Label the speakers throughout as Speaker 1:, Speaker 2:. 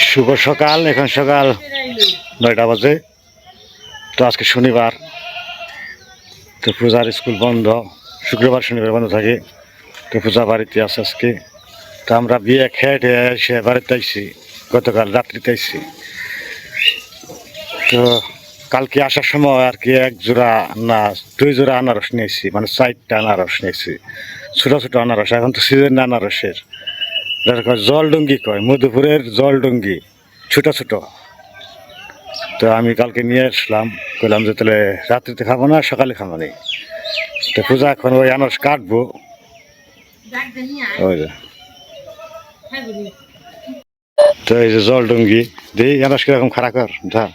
Speaker 1: শুভ সকাল। এখন সকাল 9টা বাজে। তো আজকে শনিবার, তো পূজার স্কুল বন্ধ, শুক্রবার শনিবার বন্ধ থাকে। তো পূজা বাড়িতে আছে আজকে। তো আমরা বিয়ে খেয়ে এসে বাড়িতে আইসি, গতকাল রাত্রিতে আইসি। তো কালকে আসার সময় আর কি 1 জোড়া না 2 জোড়া আনারস নিয়েছি, মানে 4টা আনারস নিয়েছি, ছোটো ছোটো আনারস। এখন তো সিজন আনারসের, জলডুঙ্গি কয়, মধুপুরের জলডুঙ্গি, ছোটো ছোটো। তো আমি কালকে নিয়ে আসলাম, বললাম যে তাহলে রাত্রিতে খাবো না, সকালে খাবো নি। তো পূজা এখন ওই আনারস কাটবো। ওই যে, তো এই যে জলডুঙ্গি দিই, আনারস কিরকম খারাপ কর ধা,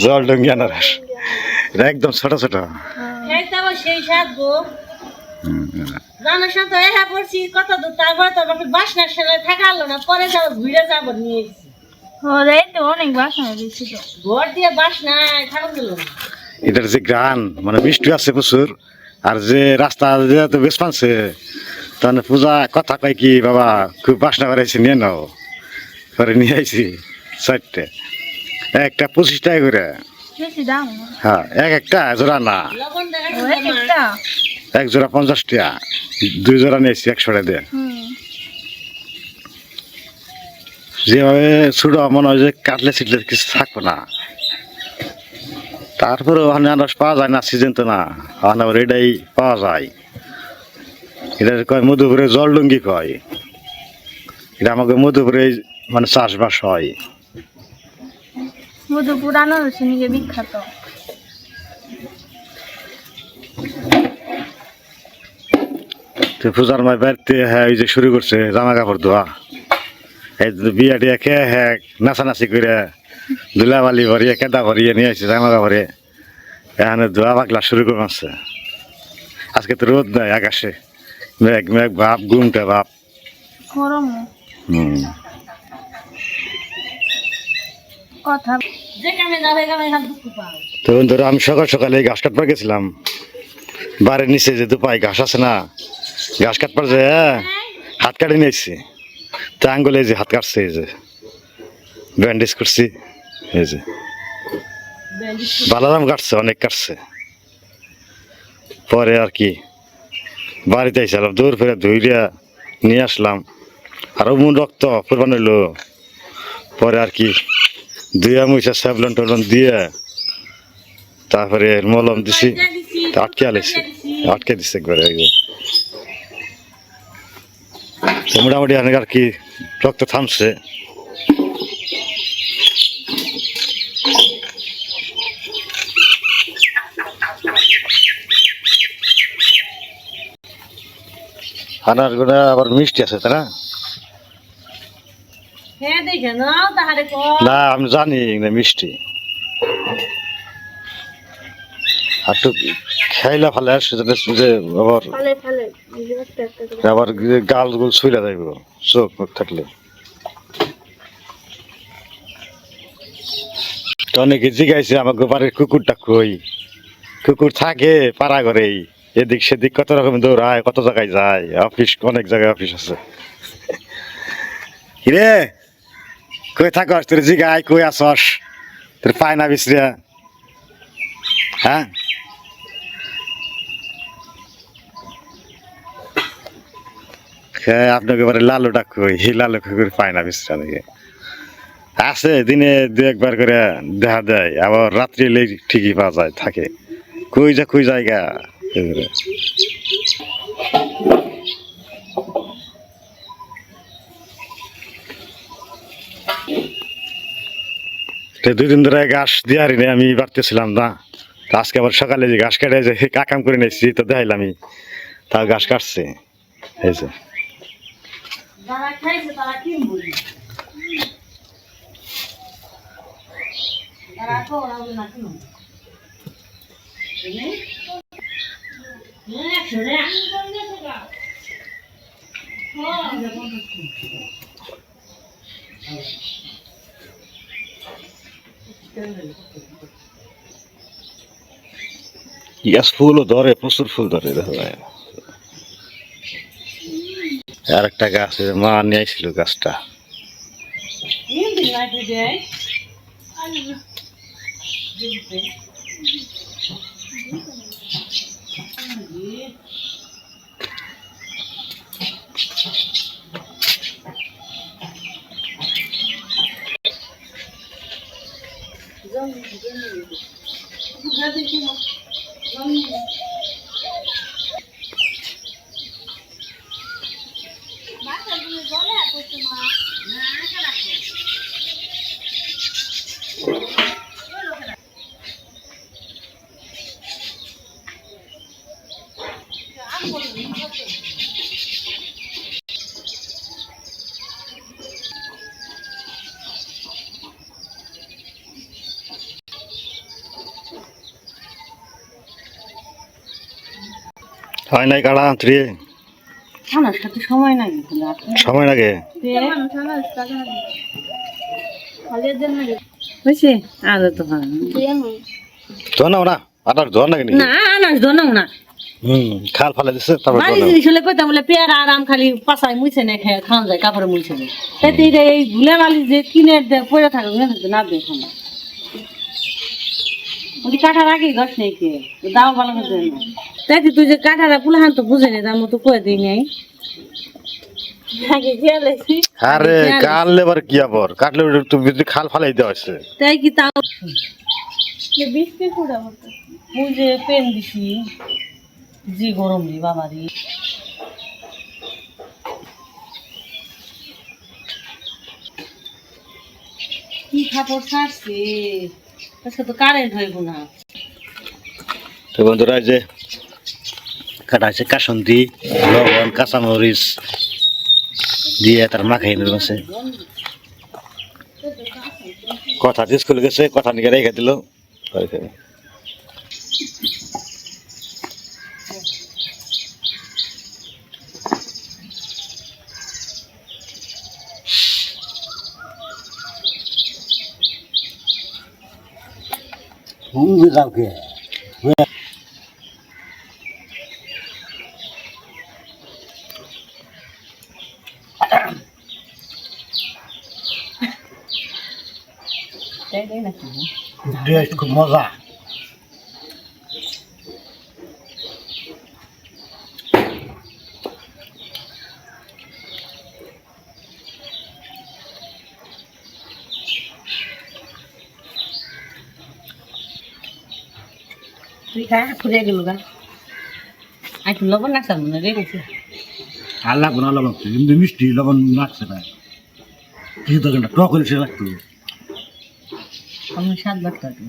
Speaker 1: জলডুঙ্গি আনারস, এটা একদম ছোট ছোট।
Speaker 2: কত দূর তারপরে তো বাসনার সাথে থাকালো না, পরে যাবো ঘুরে যাবো নিয়ে অনেক বাসনা দিচ্ছি, ঘর দিয়ে বাসনায় থাকা গেল।
Speaker 1: এটার যে গান মানে বৃষ্টি আছে প্রচুর, আর যে রাস্তা তো বেশ পানছে, তাহলে পূজা কথা কয় কি, বাবা খুব বাসনা করাইছি, নিয়ে নাও। পরে নিয়ে আইছি 4টে, একটা 25 টাকা করে। হ্যাঁ, একটা জোড়া না, এক জোড়া 50 টাকা, 2 জোড়া নিয়েছি 100 টাকা দিয়ে। যেভাবে ছোট মনে হয় যে কাটলে ছিটলে কিছু থাকবো না। তারপরে ওখানে আনারস পাওয়া যায় না, সিজন তো না, ওখানে আবার এটাই পাওয়া যায়। এটা কয় মধুপুরে জলডুঙ্গি কয়। এটা আমাকে মধুপুরে মানে চাষবাস হয়।
Speaker 2: মধুপুর আনারস নিয়ে বিখ্যাত।
Speaker 1: তো পূজার মায় বাড়িতে হ্যাঁ ওই যে শুরু করছে জামা কাপড় ধোয়া। এই বিয়া টিয়া খেয়ে হ্যাঁ নাচানাচি করে ধুলাবালি ভরিয়ে কেদা ভরিয়ে নিয়ে আসছে জামা কাপড়ে, এখানে ধোয়া পাকলা শুরু করে আসছে। আজকে তো রোদ নাই আকাশে, মেঘ মেঘ ভাব, গুমটা ভাব। তো ধরো আমি সকাল সকালে ঘাস কাটবার গেছিলাম, বাড়ির নিচে যে দুপাই ঘাস আছে না, ঘাস কাটবার যে হাত কাটে নিয়েছি। তো আঙ্গুলে যে হাত কাটছে, এই যে ব্যান্ডেজ করছি, এই যে বালারাম কাটছে, অনেক কাটছে। পরে আর কি বাড়িতে আইসালাম, দৌড় ফেরে ধুইয়া নিয়ে আসলাম, আরো মন রক্ত কোরবান হইলো। পরে আর কি ধুইয়া মুইসা স্যাবলন টলন দিয়ে তারপরে মলম দিছি, আটকে আলেছি, আটকে দিচ্ছে একবারে। মোটামুটি অনেক আর কি রক্ত থামছে। আনার গুলা আবার মিষ্টি আছে, তাই না? না আমি জানি মিষ্টি, আর তো খাইলা ফালে যে আবার আবার গাল গুল ছুইলা যাইব চোখ মুখ থাকলে। অনেকে জিগাইছে আমাকে বাড়ির কুকুরটা কই, কুকুর থাকে পাড়া ঘরেই, এদিক সেদিক কত রকম দৌড়ায়, কত জায়গায় যায়, অফিস অনেক জায়গায় অফিস আছে। কিরে কই থাকস, তোর জিগাই কই আসস, তোর পায় না বিছরিয়া। হ্যাঁ, আপনাকে এবারে লালুটা কই, লালু কুকুর পায় না বিছরা নাকি? আছে, দিনে 2-1 বার করে দেখা দেয়, আবার রাত্রি এলে ঠিকই পাওয়া যায়, থাকে। কই জায়গা দুই দিন ধরে ঘাস দিয়ে হারি না, আমি বাড়তেছিলাম না। আজকে আবার সকালে যে ঘাস কাটে যে কাকাম করে নিয়েছি, তো দেখাইলাম আমি, তা ঘাস কাটছে, এই যে। ফুলও ধরে, প্রচুর ফুল ধরে, দেখা যায়। আর একটা গাছ মা নিয়ে আইছিল গাছটা। হয় নাই কাড়া আন্তরি
Speaker 2: আমার সাথে সময় নাই
Speaker 1: সময় লাগে
Speaker 2: হয়েছে আরো তো
Speaker 1: ধর নাও না আটার ধর নাকি
Speaker 2: না আনাজ ধরনাও না
Speaker 1: খাল ফালে দিচ্ছে তারপর
Speaker 2: বাড়ি জিনিস হলে কইতাম বলে পেয়ারা আরাম খালি পাশায় মুছে না খেয়ে খাওয়া যায় কাপড়ে মুছে নেই এতে এই গুলা বালি যে কিনে পড়ে থাকে না দেখো না ওই কাঠার আগে ঘষ নেই কে দাও ভালো হতে না তাই তুই যে কাঠারা পুলাহান তো বুঝে নি দাম তো কয়ে দিই নাই
Speaker 1: আরে কাটলে এবার কি আবার কাটলে তুমি খাল ফালাই দেওয়া হয়েছে
Speaker 2: তাই কি তাও মুই যে পেন দিছি জি গরম রে বাবারি কি কাপড় ছাড়ছে আজকে তো কারেন্ট হইব না
Speaker 1: তো বন্ধুরা যে কাটা আছে কাসন্দি লবণ কাঁচামরিচ দিয়ে তার মাখাই নিয়েছে কথা স্কুলে গেছে কথা নিয়ে রেখে দিল খুব মজা
Speaker 2: তুই খা ফুরে গেল গা আই তো লবণ নাকসাল মনে রে গেছে
Speaker 1: আর লাগবো না লবণ কিন্তু মিষ্টি লবণ লাগছে না কিছু তো টক হলে সে লাগতো
Speaker 2: আমি স্বাদ লাগতো আর কি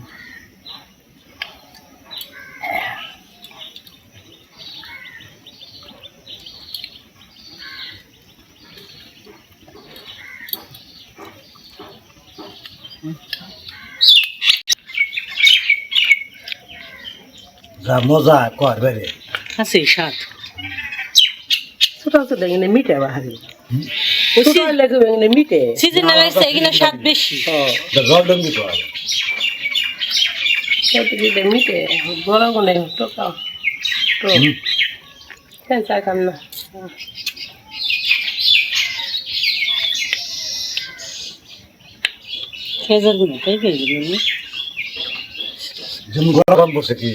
Speaker 1: যা মজা কর বেরে
Speaker 2: আছে স্বাদ
Speaker 3: ছোট ছোট এখানে মিটে বাহারি ছোট লেগে এখানে মিটে
Speaker 2: সিজনাল আছে এখানে স্বাদ বেশি
Speaker 1: জল ডঙ্গি কর
Speaker 3: সেটা মিটে বড় কোনে টোকা তো কেন চা খাম না
Speaker 2: খেজার গুলো তাই পেয়ে গেল
Speaker 1: যেমন গরম বসে কি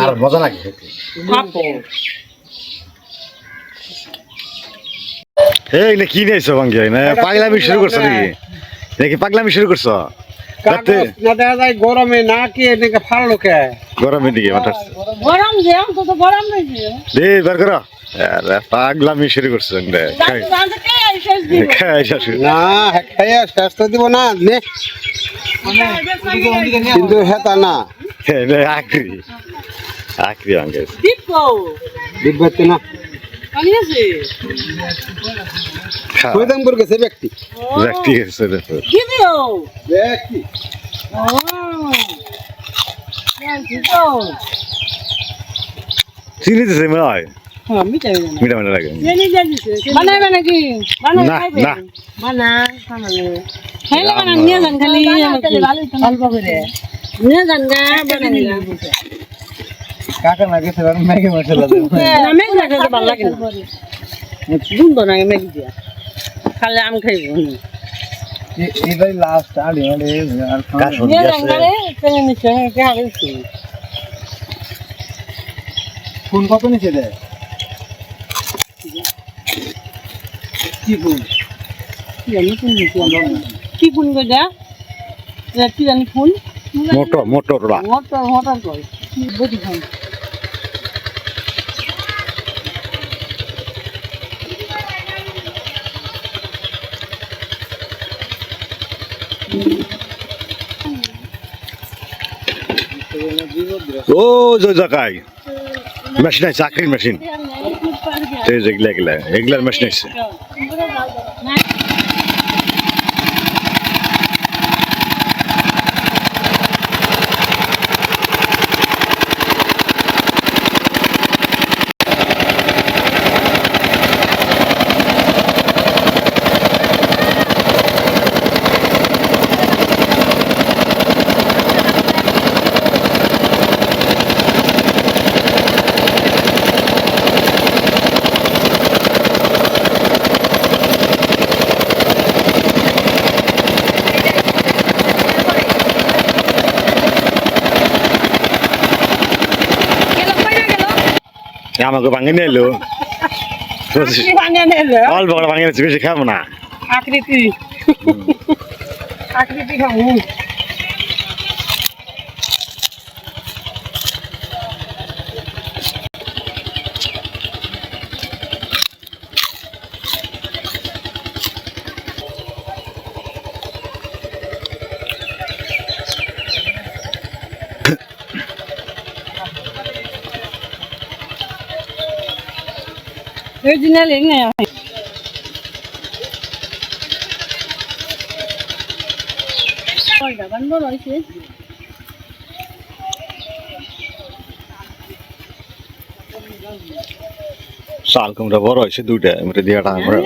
Speaker 1: আর মজা লাগে খেতে এই না কি নিয়েছো ভাঙ্গি না পাগলামি শুরু করছো নাকি নাকি পাগলামি শুরু করছো রাতে
Speaker 3: না দেখা যায় গরমে না কি এদিকে ফাড়লো কে
Speaker 1: গরমের দিকে মাথার
Speaker 2: গরম যে তো তো গরম রয়েছে
Speaker 1: দে বার করো আরে পাগলামি শুরু করছো খাই শাশু
Speaker 3: না খাইয়া শেষ তো দিব না নে কিন্তু হেতা না
Speaker 1: আক্রি আক্রি ভাঙ্গে
Speaker 3: দিব্যতে না কইদামপুর গেছে ব্যক্তি
Speaker 1: ব্যক্তি গেছে দেখো
Speaker 2: কি দিও
Speaker 3: ব্যক্তি
Speaker 1: চিনি দিছে মনে হয়
Speaker 2: হ্যাঁ মিটাই না
Speaker 1: মিঠা মিঠা লাগে
Speaker 2: বানাইবা নাকি বানাই
Speaker 1: না
Speaker 2: খাইবে
Speaker 1: না
Speaker 2: বানা বানালে খাইলে বানা নিয়ে যান খালি অল্প করে নিয়ে যান গা বানাই
Speaker 3: কাকা না গেছে ম্যাগি মশলা
Speaker 2: না মেঘ লাগে তো ভালো লাগে না
Speaker 3: দুধ না মেঘ দিয়া খালি আম খাইব
Speaker 4: এটাই লাস্ট আড়ে আড়ে আর
Speaker 1: কাশন
Speaker 3: নিয়ে
Speaker 1: গেছে
Speaker 3: যাঙ্গারে তেনে নিচ্ছে কে হারিয়েছি
Speaker 4: ফোন কত নিচে দেয় কি ফোন
Speaker 3: কি ফোন করে দেয়া কি জানি ফোন
Speaker 1: মোটরলা
Speaker 3: মোটর মোটর কই বডি ফোন
Speaker 1: ও জয় জায়গায় মেশিন আছে চাকরির মেশিন এই যে এগুলার মেশিন আছে আমাকে ভাঙে নিয়ে এলো অল্প করে ভাঙে নিয়েছি বেশি খাবো না
Speaker 3: আকৃতি আকৃতি খাবো original ini ya oh dah kan bolo isi
Speaker 1: শাল কুমড়া বড় হয়েছে দুইটা এমনি দিয়াটা আমরা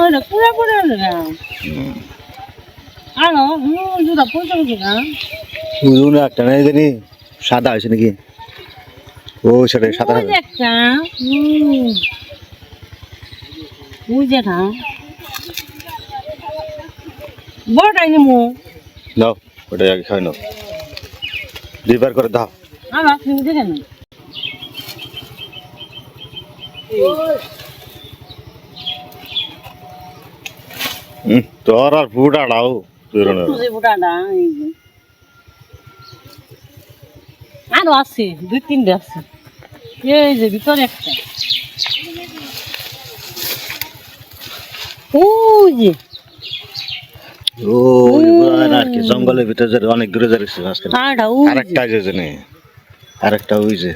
Speaker 3: udah pura udah ano sudah pura juga
Speaker 1: বুঝুন একটা নাই জানি সাদা হয়েছে নাকি ও সেটা সাদা
Speaker 3: oh একটা বুঝে না বড়টাই নিমু
Speaker 1: দাও ওটা আগে খাই নাও দুইবার করে দাও
Speaker 3: আমার তুমি দেখেন
Speaker 1: তোর আর ফুটাটাও
Speaker 3: তুই বুড়াটা আরো আছে দুই তিনটে আছে এই যে ভিতরে একটা ওই যে
Speaker 1: ও আর কি জঙ্গলের ভিতরে অনেক দূরে যাচ্ছে
Speaker 3: আটা
Speaker 1: আরেকটা যে জানি আরেকটা ওই যে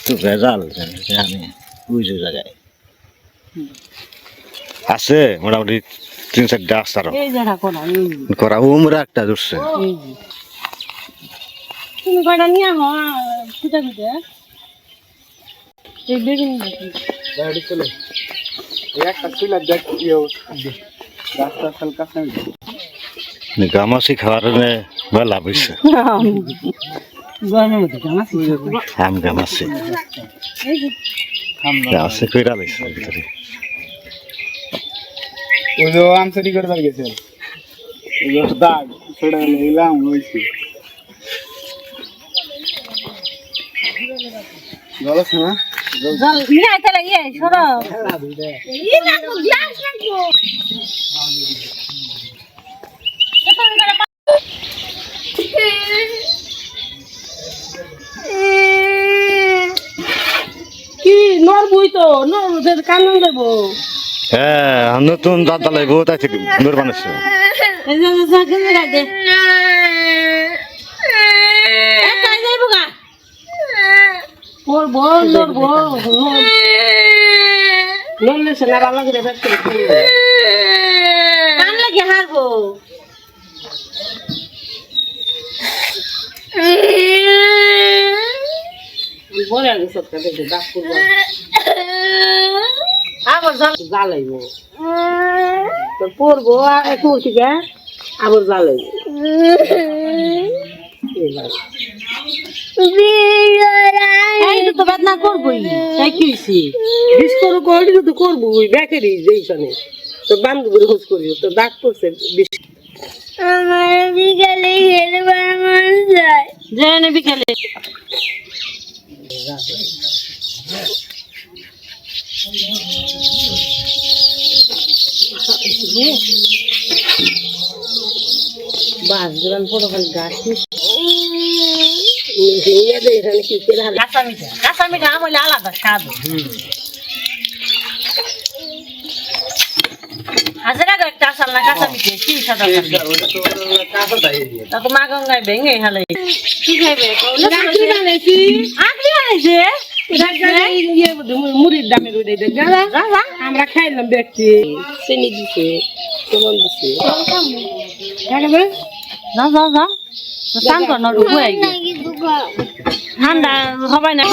Speaker 1: তো ভেজাল জানি ওই যে জায়গায় আছে মোটামুটি 3-4টা আছে আরো
Speaker 3: এই জায়গা
Speaker 1: করা উমরা একটা ধরছে
Speaker 3: এই যে তুমি কয়টা নিয়ে আহ খুঁজে খুঁজে এই বেগুন
Speaker 4: গাড়ি চলে একটা ছিল দেখ রাস্তা হালকা সামনে
Speaker 1: গামাসি খাওয়ার লাভ হয়েছে
Speaker 3: গরমের মধ্যে জামা
Speaker 1: আম গামাসি আছে কইরা লাইছে ভিতরে
Speaker 4: ওই যে আনসারি করে গেছে ওই যে দাগ ছোড়া নিলাম হইছে গলছ না
Speaker 3: জল নিয়ে আইতে লাগিয়ে সরো ই না তো গ্লাস রাখবো কি নরবুই তো নরদের কানন দেবো
Speaker 1: হ্যাঁ নতুন দাদা লাগবো তাই থেকে নূর বানাচ্ছে
Speaker 3: এই যে কেন গাইতে একাই যাইবো গা বল নলে সে না ভালো করে দেখতে কান লাগে হারবো বলে আগে সবটা দেখে ডাক করবো আবার জ্বালাইবো তো পড়বো একটু থেকে আবার জ্বালাইবো
Speaker 2: এই তো বেদনা করবই
Speaker 3: তাই কি হয়েছে বিষ করু করলি তো করবো ওই ব্যাকেরই যেইখানে তো বান্ধবীর খোঁজ করি তো দাগ পড়ছে বিষ
Speaker 2: আমার বিকালে খেলবার মন যায় যেন বিকালে
Speaker 3: বাস গ্রাম পড়ো খালি গাছ এখানে কি করে
Speaker 2: কাঁচা মিঠা আমলে আলাদা স্বাদ হাজারা একটা আসাল না কাঁচা মিঠে কি সাদা তা তো মা গঙ্গায় ভেঙে হালে কি খাইবে
Speaker 3: রাখি বানাইছি
Speaker 2: আঁকড়ি আইছে
Speaker 3: মুড়ির দামের ওই আমরা খাইলাম দেখছি চিনি দিছে কেমন দিছে
Speaker 2: যা যা যা স্নান কর না ঢুকু আইগে ঠান্ডা হবাই না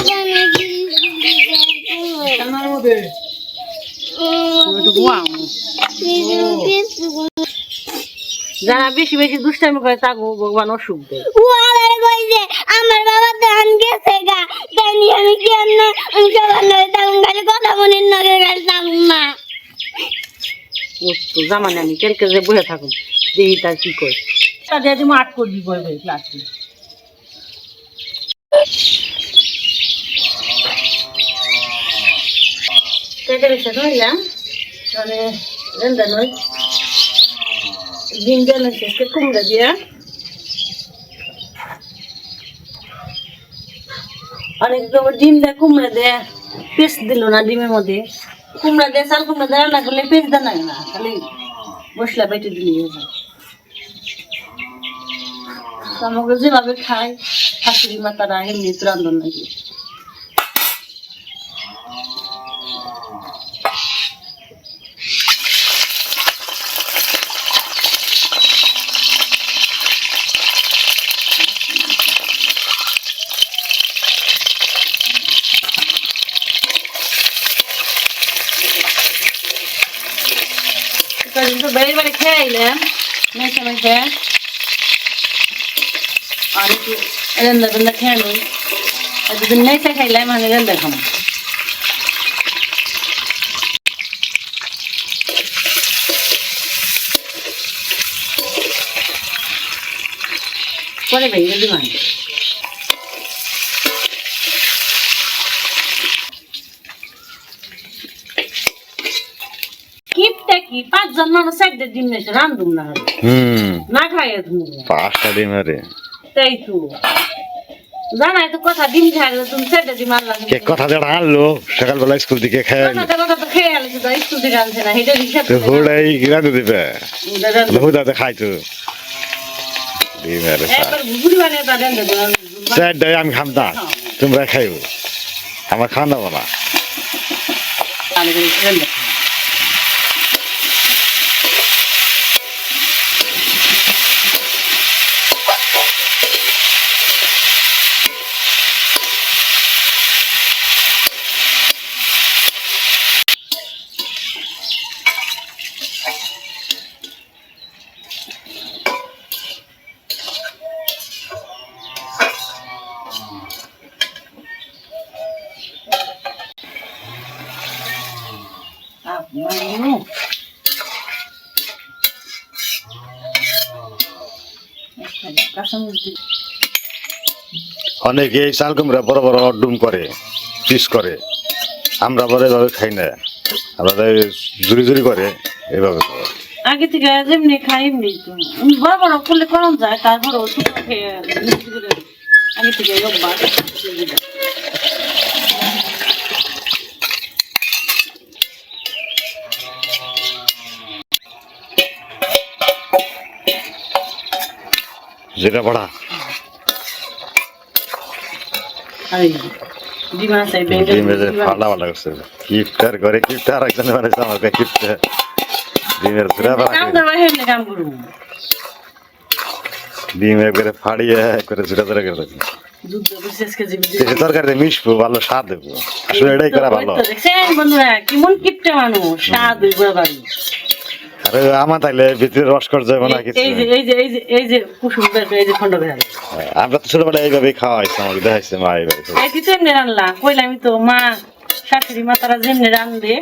Speaker 2: যারা বেশি বেশি দুষ্টামি করে তাকে ভগবান অসুখ দেয়
Speaker 5: আমার বাবা ধান গেছে গা তাই নিয়ে আমি কেন আমি সবার নয় তখন খালি কথা মনে নগে গেল না
Speaker 2: তো জামানে আমি কেলকে যে বসে থাকুন দেখি তার কি কই তা দিয়ে তুমি 8 করবি বই বই ক্লাসে কেটে বেশি ধরলাম মানে রেন্দা নয় ডিম দেন শেষে কুমড়া দিয়া অনেক ডিম দেয় কুমড়া দেয় পেস্ট দিল না ডিমের মধ্যে কুমড়া দিয়ে চাল কুমড়া দিয়ে রান্না করলে পেস্ট দেয় না খালি মশলা বেটে দিলে আমাকে যেভাবে খাই শাশুড়ি মা তারা এমনি রান্ধন নাকি কিন্তু বেড়ে বেড়ে খেয়ে এলাম মেখে মেখে আর একটু রেন্দা বেন্দা খেয়ে নিই আর যদি মেখে খাইলাম মানে রেন্দা খাবো পরে ভেঙে দিলাম কি 5 জন মানুষ একদিন ডিম নেছে রান্ধুম না না খাইয়ে তুমি
Speaker 1: 5টা ডিম আরে
Speaker 2: তাই তো জানাই তো কথা ডিম খাই তুমি সেটা ডিম আনলা
Speaker 1: কে কথা যেটা আনলো সকালবেলা স্কুল থেকে খেয়ে
Speaker 2: কথা তো খেয়ে আলি তো স্কুল থেকে আনছে না এটা রিক্সা
Speaker 1: তো হুড়াই রাঁধে দিবে হুদাতে খাইতো ডিম আরে
Speaker 2: একবার ঘুগনি বানিয়ে তা দেন দেবো
Speaker 1: স্যারটাই আমি খাম না তোমরা খাইও আমার খাওয়া দাবো না
Speaker 2: আমি রেন্দা
Speaker 1: অনেকে চাল কুমড়া বড় বড় ডুম করে পিস করে আমরা বড় এভাবে খাই না আমরা জুড়ি জুড়ি করে এভাবে
Speaker 2: আগে থেকে যেমনি খাই এমনি তো বড় বড় করলে কম যায় তারপর আগে থেকে
Speaker 1: যেটা পড়া ফাটা ফাটা করছে কিফটার করে কিফটার একজনে বানাইছে আমাকে কিফটার ডিমের ডিম একবারে ফাড়িয়ে করে জুড়ে জুড়ে করে তরকারিতে মিশবো ভালো স্বাদ দেবো আসলে এটাই করা ভালো
Speaker 2: বন্ধুরা কেমন কিপটে মানুষ স্বাদ
Speaker 1: আরে আমার তাইলে ভিতরে রস কর যাবে না কিছু
Speaker 3: এই যে কুসুম বের এই যে খন্ড বের
Speaker 1: আমরা তো ছোটবেলায় এইভাবেই খাওয়া হয়েছে আমাকে দেখাইছে মা এইভাবে
Speaker 3: এই তুই তেমনি রান্না কইলাম তো মা শাশুড়ি মা তারা যেমনি রান্ধে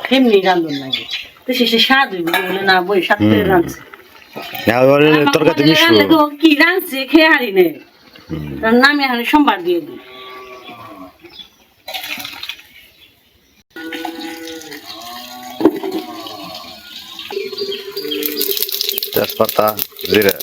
Speaker 3: তেমনি রান্ধন লাগে তো শেষে স্বাদ হইবে বলে না বই স্বাদ করে রাঁধছে
Speaker 1: তরকারি মিশবো
Speaker 3: রান্না তো কি রাঁধছে খেয়ে হারি নে তার নামে হারি সোমবার দিয়ে দিই
Speaker 1: তেজপাতা জিরা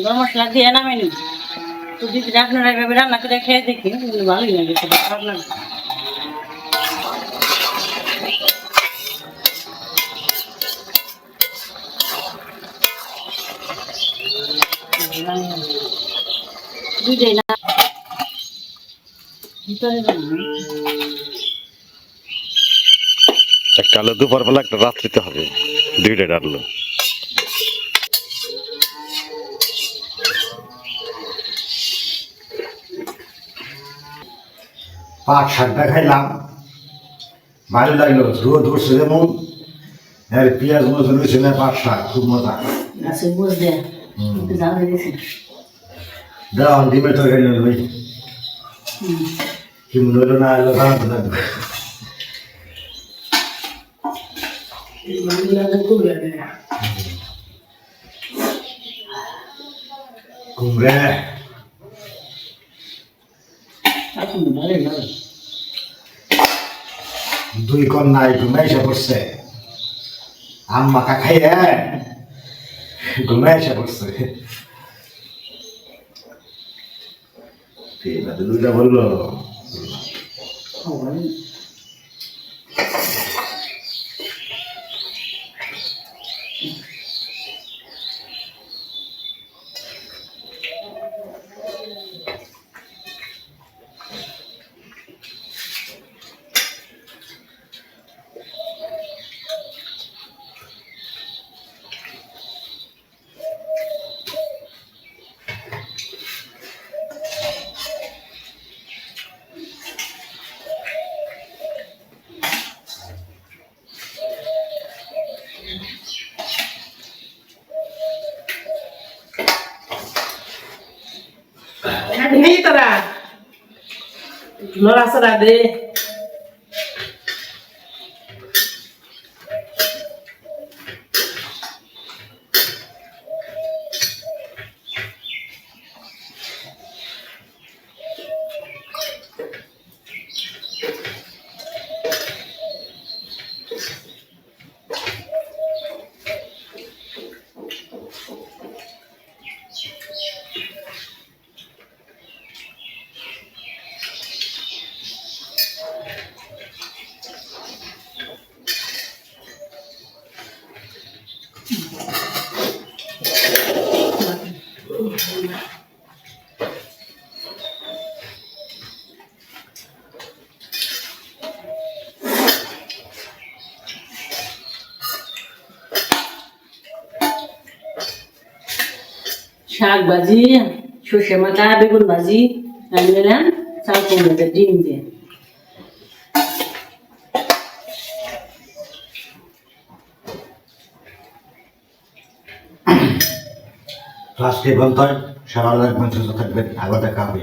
Speaker 3: গরম মশলা দিয়ে নামে নিব তো দিদি আপনারা এভাবে রান্না করে খেয়ে দেখি ভালোই লাগে সেটা খারাপ লাগে দুইটাই না ভিতরে
Speaker 1: একটা আলু দুপুর বেলা একটা রাত্রিতে হবে দুইটা ডাললো
Speaker 6: পাট শাকটা খাইলাম ভালো লাগলো রোদ উঠছে যেমন আর পেঁয়াজ মতো রয়েছে না পাট শাক খুব মজা
Speaker 3: আছে বুঝ দে জাল দিয়েছি
Speaker 6: দাও ডিমের তরকারি হলো ভাই কি মনে হলো না এলো বানাতে লাগবে কুমড়ে দুই কন্যা ঘুমাইসে পড়ছে আম্মা খাইয়ে ঘুমাইসে পড়ছে দুইটা বললো
Speaker 3: নেই তোরা নড়াচড়া দে শাক ভাজি সর্ষে মাথা বেগুন ভাজি রান্নালাম চাল কুমড়োতে ডিম দিয়ে
Speaker 6: আজকে বলতে হয় সবাই সুস্থ থাকবেন আবার দেখা হবে